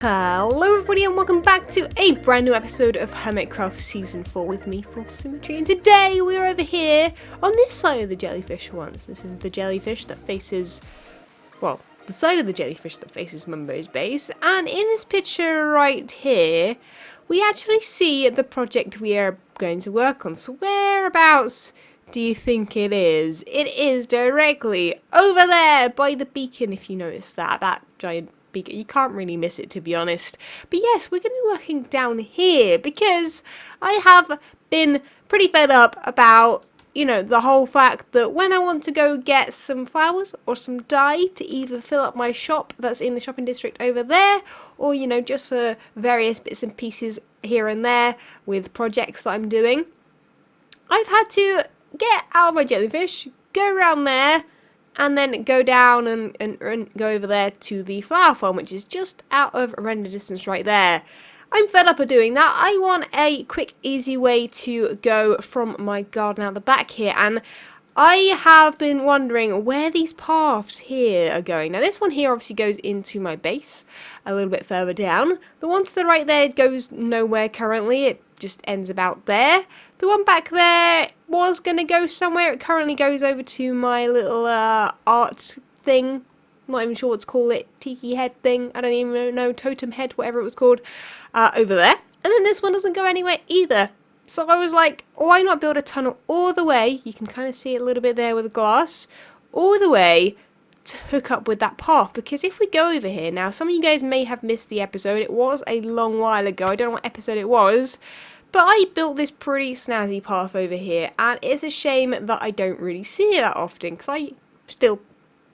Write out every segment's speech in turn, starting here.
Hello everybody and welcome back to a brand new episode of Hermitcraft Season 4 with me, FalseSymmetry, and today we're over here on this side of the jellyfish once. This is the jellyfish that faces, well, the side of the jellyfish that faces Mumbo's base, and in this picture right here, we actually see the project we are going to work on. So whereabouts do you think it is? It is directly over there by the beacon, if you notice that giant beacon. You can't really miss it, to be honest. But yes, we're going to be working down here because I have been pretty fed up about, you know, the whole fact that when I want to go get some flowers or some dye to either fill up my shop that's in the shopping district over there, or, you know, just for various bits and pieces here and there with projects that I'm doing, I've had to get out of my jellyfish, go around there, and then go down and go over there to the flower farm, which is just out of render distance right there. I'm fed up of doing that. I want a quick, easy way to go from my garden out the back here, and I have been wondering where these paths here are going. Now this one here obviously goes into my base a little bit further down. The one to the right there goes nowhere currently. It just ends about there. The one back there was going to go somewhere. It currently goes over to my little art thing. Not even sure what to call it. Tiki head thing. I don't even know. Totem head, whatever it was called. Over there. And then this one doesn't go anywhere either. So I was like, why not build a tunnel all the way? You can kind of see it a little bit there with the glass. All the way to hook up with that path. Because if we go over here, now some of you guys may have missed the episode. It was a long while ago. I don't know what episode it was. But I built this pretty snazzy path over here, and it's a shame that I don't really see it that often, because I still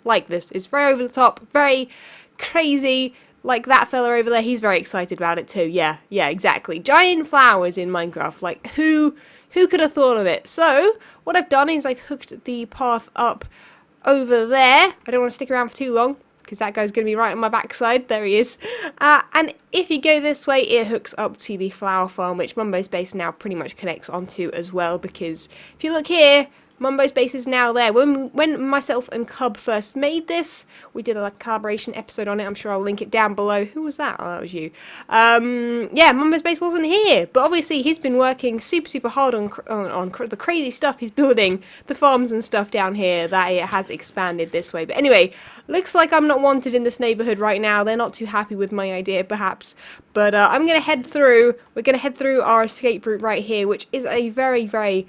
like this. It's very over the top, very crazy, like that fella over there, he's very excited about it too. Yeah, exactly. Giant flowers in Minecraft, like who could have thought of it? So, what I've done is I've hooked the path up over there. I don't want to stick around for too long, because that guy's going to be right on my backside. There he is. And if you go this way, it hooks up to the flower farm, which Mumbo's base now pretty much connects onto as well, because if you look here, Mumbo's base is now there. When myself and Cub first made this, we did a collaboration episode on it. I'm sure I'll link it down below. Who was that? Oh, that was you. Yeah, Mumbo's base wasn't here, but obviously he's been working super hard on the crazy stuff he's building, the farms and stuff down here, that it has expanded this way. But anyway, looks like I'm not wanted in this neighborhood right now. They're not too happy with my idea, perhaps. But I'm going to head through. We're going to head through our escape route right here, which is a very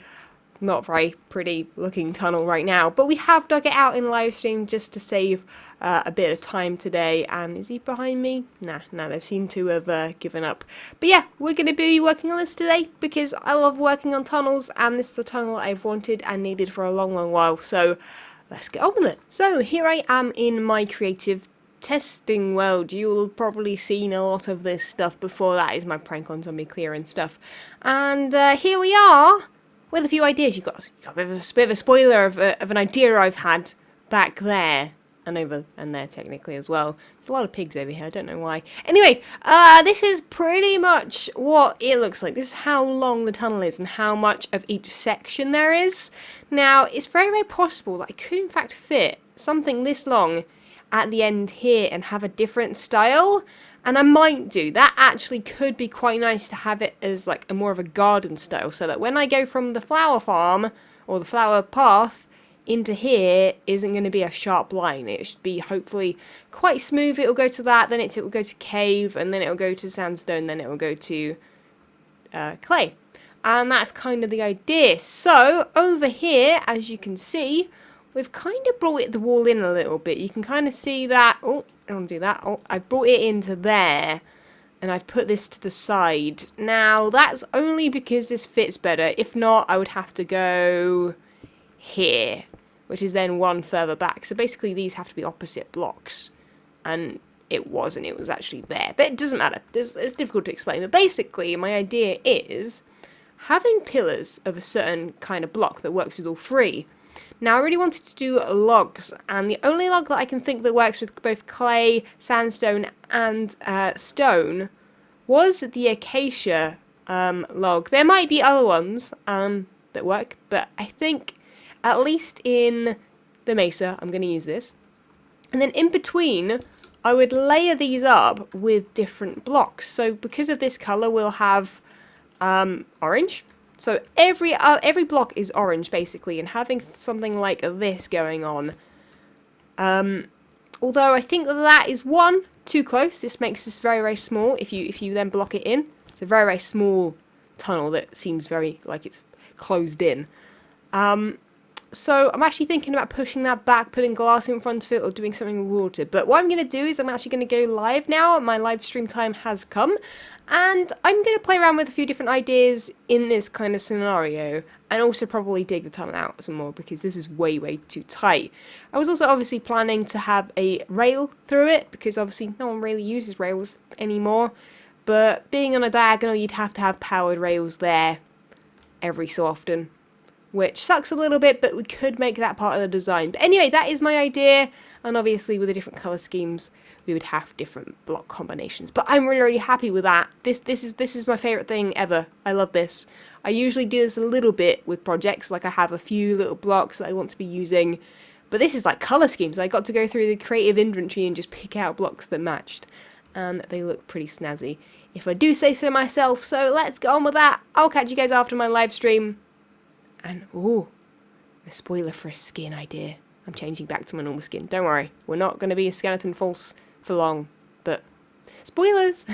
not very pretty looking tunnel right now, but we have dug it out in live stream just to save a bit of time today. And is he behind me? Nah, they seem to have given up. But yeah, we're going to be working on this today because I love working on tunnels, and this is the tunnel I've wanted and needed for a long while, so let's get on with it. So here I am in my creative testing world. You'll probably seen a lot of this stuff before. That is my prank on zombie clear and stuff, and here we are with a few ideas. You got a bit of a spoiler of an idea I've had back there, and over and there technically as well. There's a lot of pigs over here, I don't know why. Anyway, this is pretty much what it looks like. This is how long the tunnel is and how much of each section there is. Now, it's very possible that I could in fact fit something this long at the end here and have a different style. And I might do. That actually could be quite nice to have it as like a more of a garden style, so that when I go from the flower farm or the flower path into here isn't going to be a sharp line. It should be hopefully quite smooth. It'll go to that, then it will go to cave, and then it'll go to sandstone, then it will go to clay. And that's kind of the idea. So over here, as you can see, we've kind of brought the wall in a little bit. You can kind of see that. Oh, I don't want to do that. Oh, I've brought it into there, and I've put this to the side. Now, that's only because this fits better. If not, I would have to go here, which is then one further back. So basically, these have to be opposite blocks, and it wasn't. It was actually there, but it doesn't matter. It's difficult to explain. But basically, my idea is having pillars of a certain kind of block that works with all three. Now, I really wanted to do logs, and the only log that I can think that works with both clay, sandstone, and stone was the acacia log. There might be other ones that work, but I think at least in the mesa, I'm going to use this. And then in between I would layer these up with different blocks. So because of this colour, we'll have orange. So every block is orange basically, and having something like this going on. Although I think that is too close. This makes this very, very small. If you then block it in, it's a very, very small tunnel that seems very like it's closed in. So I'm actually thinking about pushing that back, putting glass in front of it, or doing something with water. But what I'm going to do is I'm actually going to go live now. My live stream time has come. And I'm going to play around with a few different ideas in this kind of scenario. And also probably dig the tunnel out some more, because this is way, way too tight. I was also obviously planning to have a rail through it, because obviously no one really uses rails anymore. But being on a diagonal, you'd have to have powered rails there every so often, which sucks a little bit, but we could make that part of the design. But anyway, that is my idea, and obviously with the different colour schemes, we would have different block combinations. But I'm really, really happy with that. This is my favourite thing ever. I love this. I usually do this a little bit with projects, like I have a few little blocks that I want to be using, but this is like colour schemes. I got to go through the creative inventory and just pick out blocks that matched, and they look pretty snazzy, if I do say so myself. So let's get on with that. I'll catch you guys after my live stream. And, ooh, a spoiler for a skin idea. I'm changing back to my normal skin. Don't worry, we're not going to be a skeleton false for long. But, spoilers!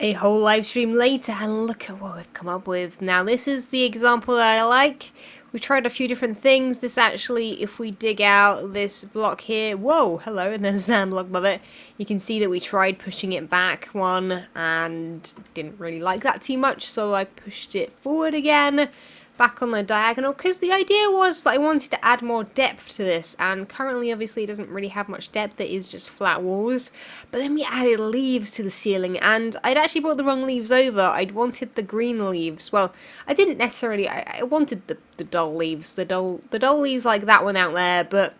A whole live stream later, and look at what we've come up with. Now, this is the example that I like. We tried a few different things. This actually, if we dig out this block here, whoa, hello, and there's a sand block above it. You can see that we tried pushing it back one, and didn't really like that too much, so I pushed it forward again, back on the diagonal, because the idea was that I wanted to add more depth to this, and currently obviously it doesn't really have much depth. It is just flat walls. But then we added leaves to the ceiling, and I'd actually brought the wrong leaves over. I'd wanted the green leaves. Well, I didn't necessarily, I wanted the dull leaves, the dull leaves like that one out there, but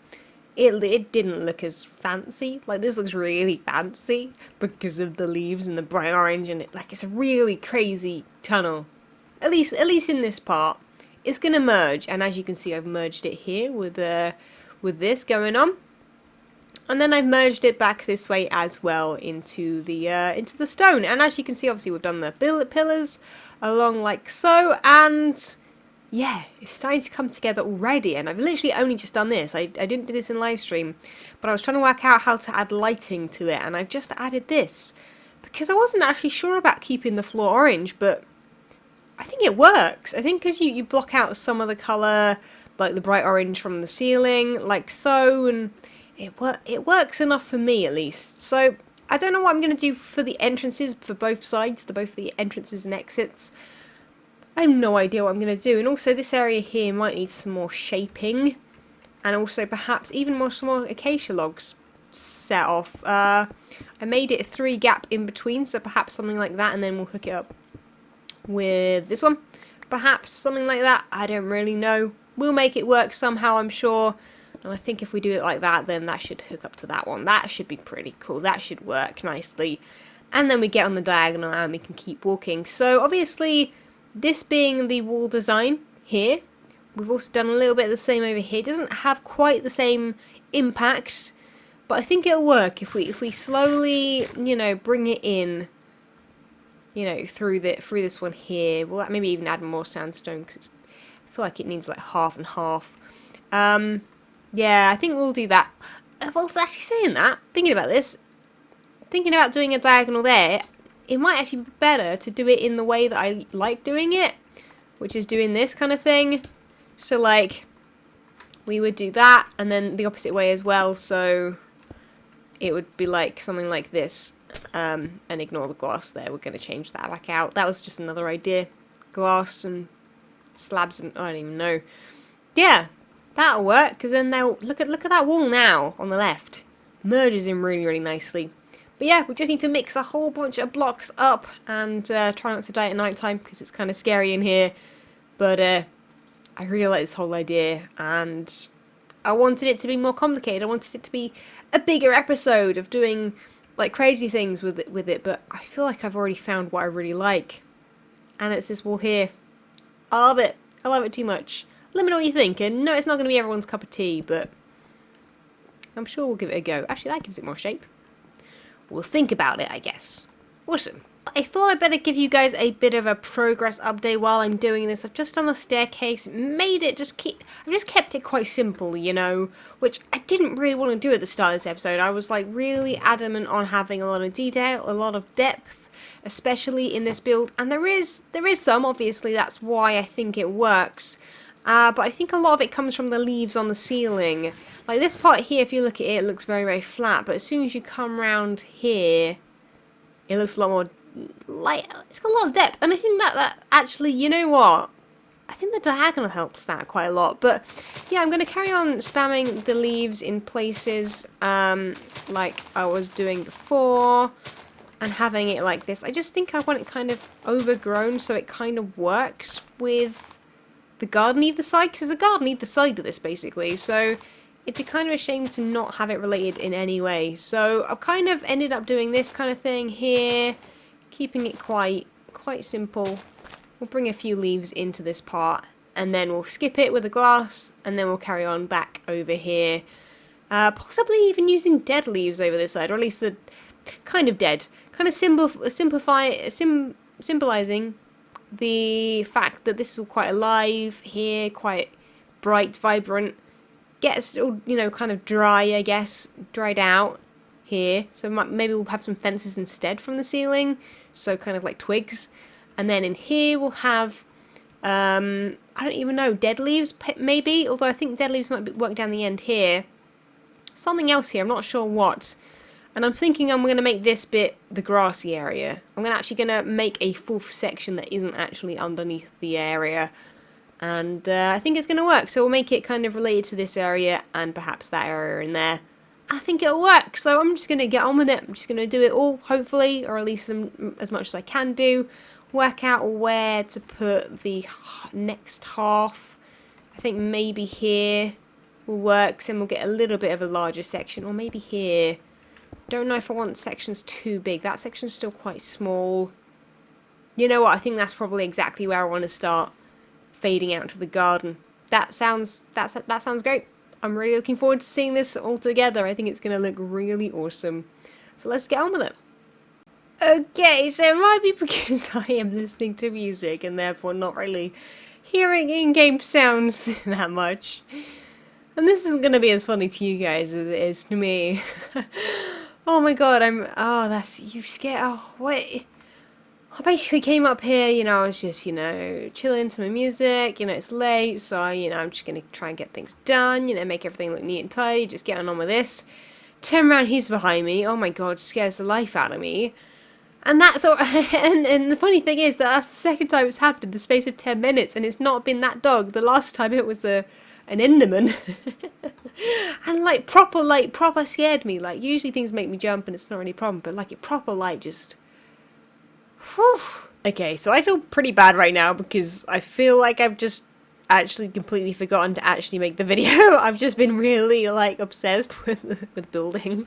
it didn't look as fancy. Like, this looks really fancy because of the leaves and the bright orange, and it's a really crazy tunnel. At least in this part. It's going to merge, and as you can see, I've merged it here with this going on, and then I've merged it back this way as well into the stone. And as you can see, obviously we've done the pillars along like so, and yeah, it's starting to come together already. And I've literally only just done this. I didn't do this in live stream, but I was trying to work out how to add lighting to it, and I've just added this because I wasn't actually sure about keeping the floor orange, but I think it works. I think because you block out some of the colour, like the bright orange from the ceiling, like so, and it works enough for me at least. So I don't know what I'm going to do for the entrances for both sides, both the entrances and exits. I have no idea what I'm going to do. And also this area here might need some more shaping, and also perhaps even some more acacia logs set off. I made it a 3 gap in between, so perhaps something like that, and then we'll hook it up with this one, perhaps something like that. I don't really know. We'll make it work somehow, I'm sure. And I think if we do it like that, then that should hook up to that one. That should be pretty cool. That should work nicely. And then we get on the diagonal and we can keep walking. So obviously, this being the wall design here, we've also done a little bit of the same over here. It doesn't have quite the same impact, but I think it'll work if we slowly, bring it in, through this one here. We'll maybe even add more sandstone, because I feel like it needs like half and half. Yeah, I think we'll do that. Well, it's actually saying that, thinking about this, thinking about doing a diagonal there, it might actually be better to do it in the way that I like doing it, which is doing this kind of thing. So like, we would do that, and then the opposite way as well, so it would be like something like this. And ignore the glass there, we're going to change that back out. That was just another idea. Glass and slabs and I don't even know. Yeah, that'll work, because then they'll look at that wall now on the left. Merges in really, really nicely. But yeah, we just need to mix a whole bunch of blocks up and try not to die at night time, because it's kind of scary in here. But I really like this whole idea, and I wanted it to be more complicated. I wanted it to be a bigger episode of doing like crazy things with it, but I feel like I've already found what I really like, and it's this wall here. I love it. I love it too much. Let me know what you think, and no, it's not going to be everyone's cup of tea, but I'm sure we'll give it a go. Actually, that gives it more shape. we'll think about it, I guess. Awesome. I thought I'd better give you guys a bit of a progress update while I'm doing this. I've just done the staircase, made it I've just kept it quite simple, you know, which I didn't really want to do at the start of this episode. I was like really adamant on having a lot of detail, a lot of depth, especially in this build, and there is some, obviously, that's why I think it works. But I think a lot of it comes from the leaves on the ceiling. Like this part here, if you look at it, it looks very, very flat, but as soon as you come around here, it looks a lot more light. It's got a lot of depth, and I think that actually, you know what? I think the diagonal helps that quite a lot. But yeah, I'm going to carry on spamming the leaves in places like I was doing before, and having it like this. I just think I want it kind of overgrown so it kind of works with the garden either side, because there's a garden either side of this basically, so it'd be kind of a shame to not have it related in any way. So I've kind of ended up doing this kind of thing here, keeping it quite simple. We'll bring a few leaves into this part, and then we'll skip it with the glass, and then we'll carry on back over here. Possibly even using dead leaves over this side, or at least the kind of dead. Kind of symbolizing the fact that this is quite alive here, quite bright, vibrant. Gets all, you know, kind of dry, I guess, dried out here. So maybe we'll have some fences instead from the ceiling, so kind of like twigs. And then in here we'll have, I don't even know, dead leaves maybe, although I think dead leaves might work down the end here. Something else here, I'm not sure what. And I'm thinking I'm going to make this bit the grassy area. I'm actually going to make a fourth section that isn't actually underneath the area. And I think it's going to work. So we'll make it kind of related to this area and perhaps that area in there. I think it'll work. So I'm just going to get on with it. I'm just going to do it all, hopefully, or at least as much as I can do. Work out where to put the next half. I think maybe here will work. So then we'll get a little bit of a larger section. Or maybe here. Don't know if I want sections too big. That section's still quite small. You know what? I think that's probably exactly where I want to start. Fading out to the garden. That sounds great. I'm really looking forward to seeing this all together. I think it's going to look really awesome. So let's get on with it. Okay, so it might be because I am listening to music and therefore not really hearing in-game sounds that much. And this isn't going to be as funny to you guys as it is to me. Oh my god, you scared, oh, wait. I basically came up here, you know, I was just, you know, chilling to my music, you know, it's late, so, you know, I'm just going to try and get things done, you know, make everything look neat and tidy, just getting on with this. Turn around, he's behind me, oh my god, scares the life out of me. And that's all, and the funny thing is that that's the second time it's happened in the space of 10 minutes, and it's not been that dog. The last time it was an Enderman. And like proper scared me. Like usually things make me jump and it's not really a problem, but like it proper like just whew. Okay, so I feel pretty bad right now because I feel like I've just actually completely forgotten to actually make the video. I've just been really like obsessed with building,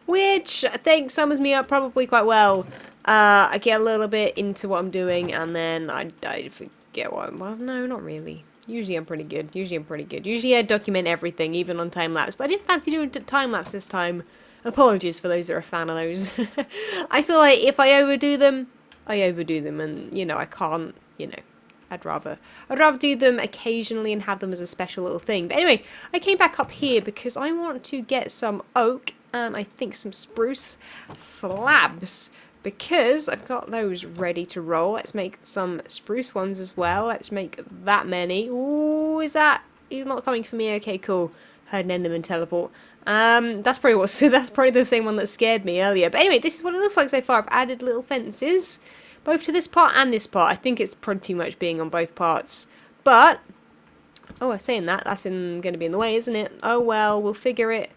which I think sums me up probably quite well. I get a little bit into what I'm doing and then I forget what I'm, well, no, not really. Usually I'm pretty good. Usually I document everything, even on time-lapse. But I didn't fancy doing time-lapse this time. Apologies for those that are a fan of those. I feel like if I overdo them, and, you know, I can't, you know. I'd rather do them occasionally and have them as a special little thing. But anyway, I came back up here because I want to get some oak and I think some spruce slabs. Because I've got those ready to roll. Let's make some spruce ones as well. Let's make that many. Ooh, he's not coming for me. Okay, cool. Heard an Enderman teleport. That's probably the same one that scared me earlier. But anyway, this is what it looks like so far. I've added little fences, both to this part and this part. I think it's pretty much being on both parts. But, oh, I'm saying that's going to be in the way, isn't it? Oh well, we'll figure it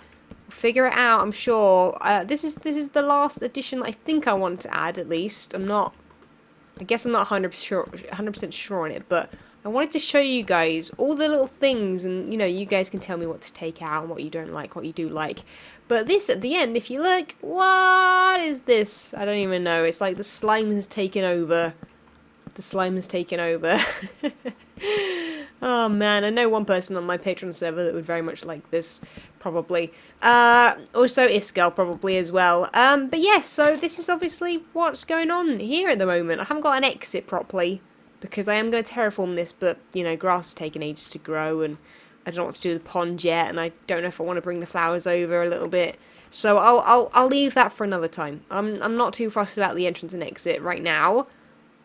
out, I'm sure. This is the last addition I think I want to add, at least. I guess I'm not 100% sure on it, but I wanted to show you guys all the little things, and, you know, you guys can tell me what to take out and what you don't like, what you do like. But this, at the end, if you look, what is this? I don't even know. It's like the slime has taken over. The slime has taken over. Oh man, I know one person on my Patreon server that would very much like this, probably. Also Iskell probably as well. But yes, so this is obviously what's going on here at the moment. I haven't got an exit properly, because I am going to terraform this, but, you know, grass is taking ages to grow, and I don't know what to do with the pond yet, and I don't know if I want to bring the flowers over a little bit. So I'll leave that for another time. I'm not too fussed about the entrance and exit right now.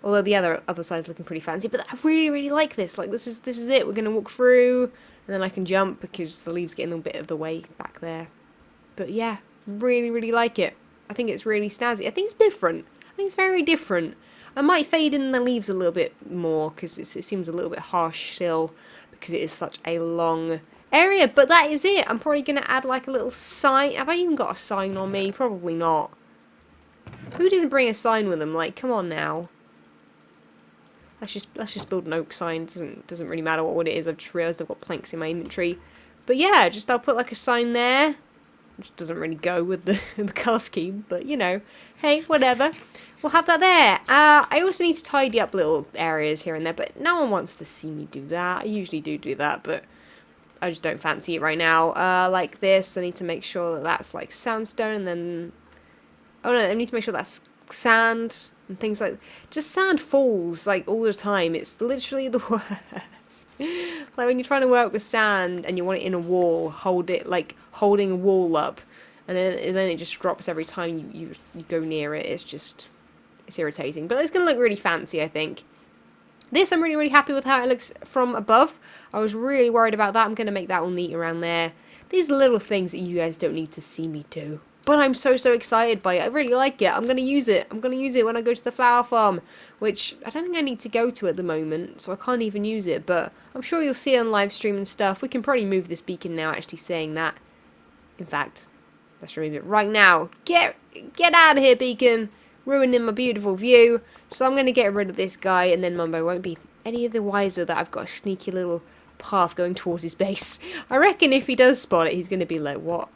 Although the other side's looking pretty fancy, but I really like this. Like this is it. We're gonna walk through, and then I can jump because the leaves get in a bit of the way back there. But yeah, really like it. I think it's really snazzy. I think it's different. I think it's very different. I might fade in the leaves a little bit more because it seems a little bit harsh still because it is such a long area. But that is it. I'm probably gonna add like a little sign. Have I even got a sign on me? Probably not. Who doesn't bring a sign with them? Like, come on now. Let's just build an oak sign. Doesn't really matter what it is. I've just realised I've got planks in my inventory. But yeah, just I'll put like a sign there. Which doesn't really go with the colour scheme, but you know, hey, whatever. We'll have that there. I also need to tidy up little areas here and there, but no one wants to see me do that. I usually do that, but I just don't fancy it right now. Like this, I need to make sure that that's like sandstone, and then oh no, I need to make sure that's sand and things like just sand falls like all the time. It's literally the worst. Like when you're trying to work with sand and you want it in a wall, hold it like holding a wall up, and then it just drops every time you go near it. It's irritating, but it's gonna look really fancy, I think. This I'm really happy with how it looks from above. I was really worried about that. I'm gonna make that all neat around there. These little things that you guys don't need to see me do. But I'm so excited by it. I really like it. I'm going to use it. I'm going to use it when I go to the flower farm, which I don't think I need to go to at the moment, so I can't even use it. But I'm sure you'll see it on live stream and stuff. We can probably move this beacon now, actually saying that. In fact, let's remove it right now. Get out of here, beacon. Ruining my beautiful view. So I'm going to get rid of this guy, and then Mumbo won't be any of the wiser that I've got a sneaky little path going towards his base. I reckon if he does spot it, he's going to be like, what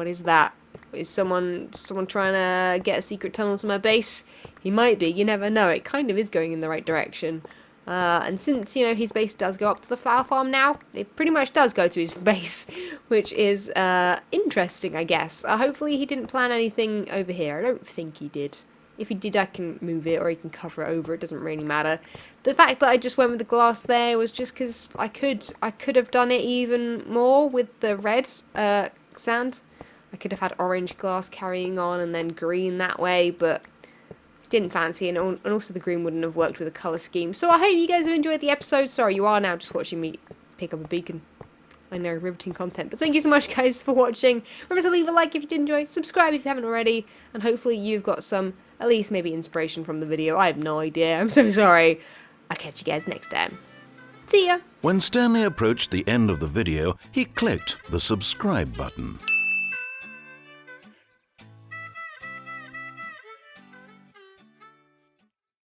is that? Is someone trying to get a secret tunnel to my base? He might be. You never know. It kind of is going in the right direction. And since, you know, his base does go up to the flower farm now, it pretty much does go to his base, which is interesting, I guess. Hopefully he didn't plan anything over here. I don't think he did. If he did, I can move it or he can cover it over. It doesn't really matter. The fact that I just went with the glass there was just because I could have done it even more with the red sand. I could have had orange glass carrying on and then green that way, but didn't fancy it, and also the green wouldn't have worked with the colour scheme. So I hope you guys have enjoyed the episode. Sorry, you are now just watching me pick up a beacon. I know, riveting content. But thank you so much, guys, for watching. Remember to leave a like if you did enjoy, subscribe if you haven't already, and hopefully you've got some, at least maybe inspiration from the video. I have no idea. I'm so sorry. I'll catch you guys next time. See ya! When Stanley approached the end of the video, he clicked the subscribe button.